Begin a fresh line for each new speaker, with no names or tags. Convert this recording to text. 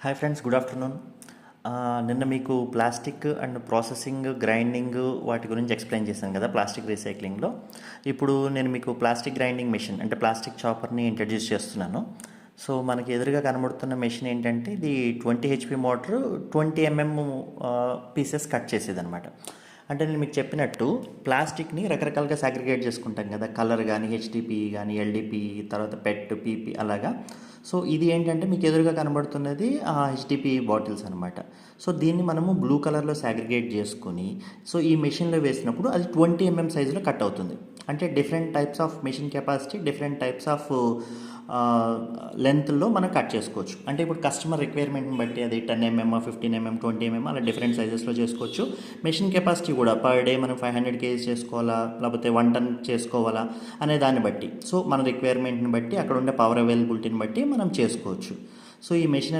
Hi friends, good afternoon. నిన్న మీకు plastic and processing, grinding వాటి గురించి ఎక్స్ప్లెయిన్ చేశాను కదా ప్లాస్టిక్ రీసైక్లింగ్లో. ఇప్పుడు నేను మీకు ప్లాస్టిక్ గ్రైండింగ్ మెషిన్ అంటే ప్లాస్టిక్ చాపర్ని ఇంట్రడ్యూస్ చేస్తున్నాను. సో మనకి ఎదురుగా కనబడుతున్న మెషిన్ ఏంటంటే ఇది 20 HP motor 20 mm pieces cut చేసేది అనమాట. అంటే నేను మీకు చెప్పినట్టు ప్లాస్టిక్ని రకరకాలుగా సాగ్రిగేట్ చేసుకుంటాం కదా, కలర్ కానీ, హెచ్డిపి కానీ, ఎల్డిపి, తర్వాత పెట్, పీపీ అలాగా. సో ఇది ఏంటంటే మీకు ఎదురుగా కనబడుతున్నది హెచ్డిపి బాటిల్స్ అనమాట. సో దీన్ని మనము బ్లూ కలర్లో సాగ్రిగేట్ చేసుకొని సో ఈ మెషిన్లో వేసినప్పుడు అది 20 mm సైజులో కట్ అవుతుంది. అంటే different types of machine capacity, different types of లెంత్లో మనం కట్ చేసుకోవచ్చు. అంటే ఇప్పుడు కస్టమర్ రిక్వైర్మెంట్ని బట్టి అది 10 mm, 15 mm, 20 mm అలా డిఫరెంట్ సైజెస్లో చేసుకోవచ్చు. మెషిన్ కెపాసిటీ కూడా పర్ డే మనం 500 kgs చేసుకోవాలా, లేకపోతే 1 ton చేసుకోవాలా అనే దాన్ని బట్టి, సో మన రిక్వైర్మెంట్ని బట్టి, అక్కడ ఉండే పవర్ అవైలబిలిటీని బట్టి మనం చేసుకోవచ్చు. సో ఈ మెషిన్